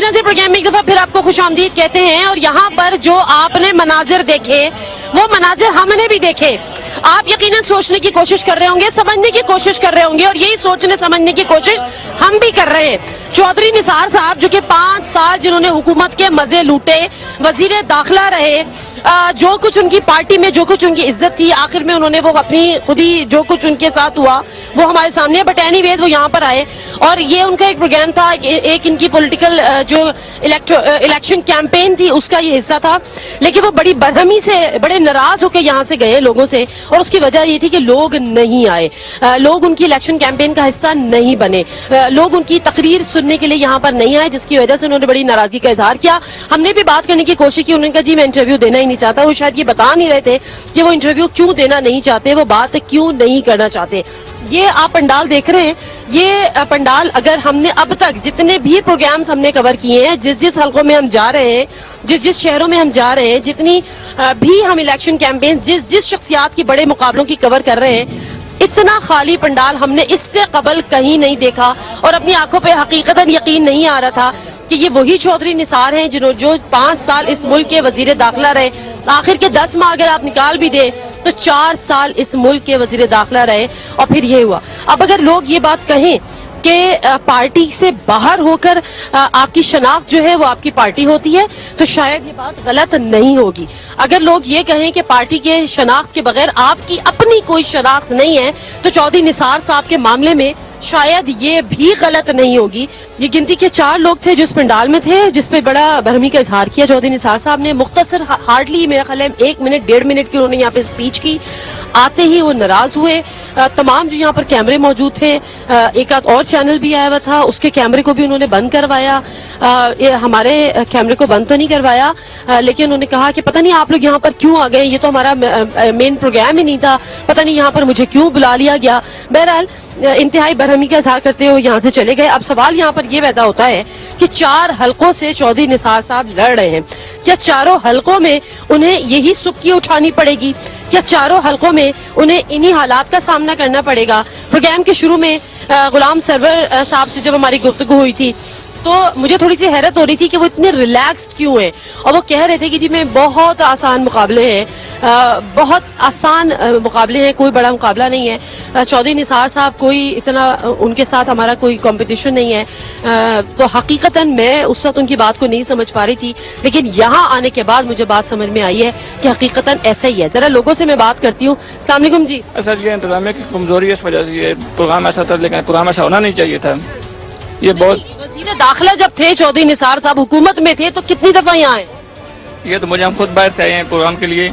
नज़र प्रोग्राम में एक दफा फिर आपको खुशामदीद कहते हैं। और यहाँ पर जो आपने मनाजिर देखे वो मनाजिर हमने भी देखे। आप यकीनन सोचने की कोशिश कर रहे होंगे, समझने की कोशिश कर रहे होंगे, और यही सोचने समझने की कोशिश हम भी कर रहे हैं। चौधरी निसार साहब जो कि 5 साल जिन्होंने हुकूमत के मजे लूटे, वजीर दाखिला रहे, जो कुछ उनकी पार्टी में जो कुछ उनकी इज्जत थी, आखिर में उन्होंने वो अपनी खुद ही जो कुछ उनके साथ हुआ वो हमारे सामने। बट एनीवेज वो यहाँ पर आए और ये उनका एक प्रोग्राम था, एक इनकी पॉलिटिकल जो इलेक्शन कैंपेन थी उसका ये हिस्सा था। लेकिन वो बड़ी बरहमी से, बड़े नाराज होकर यहाँ से गए लोगों से, और उसकी वजह ये थी कि लोग नहीं आए, लोग उनकी इलेक्शन कैंपेन का हिस्सा नहीं बने, लोग उनकी तकरीर सुनने के लिए यहाँ पर नहीं आए, जिसकी वजह से उन्होंने बड़ी नाराजगी का इजहार किया। हमने भी बात करने की कोशिश की, उन्होंने कहा जी मैं इंटरव्यू देना ही नहीं चाहता। वो शायद ये बता नहीं रहे थे कि वो इंटरव्यू क्यों देना नहीं चाहते, वो बात क्यों नहीं करना चाहते। ये आप पंडाल देख रहे हैं, ये पंडाल अगर हमने अब तक जितने भी प्रोग्राम्स हमने कवर किए हैं, जिस जिस हलकों में हम जा रहे हैं, जिस जिस शहरों में हम जा रहे हैं, जितनी भी हम इलेक्शन कैंपेन जिस जिस शख्सियात की बड़े मुकाबलों की कवर कर रहे हैं, इतना खाली पंडाल हमने इससे कबल कहीं नहीं देखा। और अपनी आंखों पे हकीकतन यकीन नहीं आ रहा था कि ये वही चौधरी निसार हैं जो 5 साल इस मुल्क के वजीर दाखिला रहे। आखिर के 10 माह अगर आप निकाल भी दे तो 4 साल इस मुल्क के वजीर दाखिला रहे, और फिर ये हुआ। अब अगर लोग ये बात कहें कि पार्टी से बाहर होकर आपकी शनाख्त जो है वो आपकी पार्टी होती है, तो शायद ये बात गलत नहीं होगी। अगर लोग ये कहें कि पार्टी के शनाख्त के बगैर आपकी अपनी कोई शनाख्त नहीं है, तो चौधरी निसार साहब के मामले में शायद ये भी गलत नहीं होगी। ये गिनती के 4 लोग थे जो इस पंडाल में थे, जिसपे बड़ा बरहमी का इजहार किया चौधरी निसार साहब ने। मुख्तसर हार्डली मेरा ख्याल है 1 मिनट 1.5 मिनट की उन्होंने यहाँ पे स्पीच की। आते ही वो नाराज हुए। तमाम जो यहाँ पर कैमरे मौजूद थे, एक आध और चैनल भी आया हुआ था, उसके कैमरे को भी उन्होंने बंद करवाया। हमारे कैमरे को बंद तो नहीं करवाया, लेकिन उन्होंने कहा कि पता नहीं आप लोग यहाँ पर क्यों आ गए, ये तो हमारा मेन प्रोग्राम ही नहीं था, पता नहीं यहाँ पर मुझे क्यों बुला लिया गया। बहरहाल इंतहाई बरहमी का इजहार करते हुए यहाँ से चले गए। अब सवाल यहाँ पर यह पैदा होता है कि 4 हलकों से चौधरी निसार साहब लड़ रहे हैं, क्या चारों हलकों में उन्हें यही सुक्की उठानी पड़ेगी? क्या चारों हलकों में उन्हें इन्हीं हालात का सामना करना पड़ेगा? प्रोग्राम के शुरू में गुलाम सरवर साहब से जब हमारी गुफ्तगू हुई थी तो मुझे थोड़ी सी हैरत हो रही थी कि वो इतने रिलैक्स्ड क्यों हैं, और वो कह रहे थे कि जी मैं बहुत आसान मुकाबले हैं, बहुत आसान मुकाबले हैं, कोई बड़ा मुकाबला नहीं है। चौधरी निसार साहब कोई इतना, उनके साथ हमारा कोई कंपटीशन नहीं है। तो हकीकतन मैं उस वक्त उनकी बात को नहीं समझ पा रही थी, लेकिन यहाँ आने के बाद मुझे बात समझ में आई है कि हकीकतन ऐसा ही है। जरा लोगों से मैं बात करती हूँ। अस्सलाम वालेकुम जी। सर ये इंतजामिया की कमजोरी है, इस वजह से ये प्रोग्राम ऐसा था, लेकिन प्रोग्राम ऐसा होना नहीं चाहिए था। ये बहुत वजीर दाखिला जब थे चौधरी निसार साहब हुकूमत में थे तो कितनी दफा यहाँ आए? ये तो मुझे, हम खुद बाहर से आए हैं प्रोग्राम के लिए,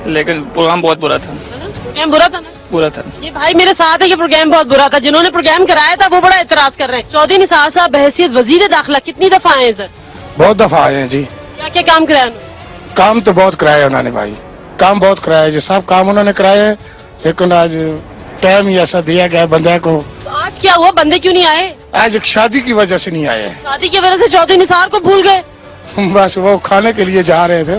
लेकिन प्रोग्राम बहुत बुरा था। प्रोग्राम बुरा था ना? बुरा था। ये भाई मेरे साथ है कि प्रोग्राम बहुत बुरा था, जिन्होंने प्रोग्राम कराया था वो बड़ा एतराज कर रहे हैं। चौधरी निसार साहब बहैसियत वजीर दाखिला कितनी दफा आए हैं? बहुत दफा आए हैं जी। क्या क्या काम कराया? काम तो बहुत कराया उन्होंने भाई, काम बहुत कराया जी, सब काम उन्होंने कराए हैं, लेकिन आज टाइम ही ऐसा दिया गया बंदे को। तो आज क्या हुआ, बंदे क्यों नहीं आए? आज एक शादी की वजह से नहीं आए। शादी की वजह से चौधरी निसार को भूल गए? बस वो खाने के लिए जा रहे थे।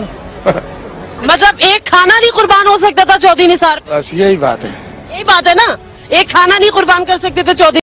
मतलब एक खाना नहीं कुर्बान हो सकता था चौधरी निसार? बस यही बात है। यही बात है ना, एक खाना नहीं कुर्बान कर सकते थे चौधरी।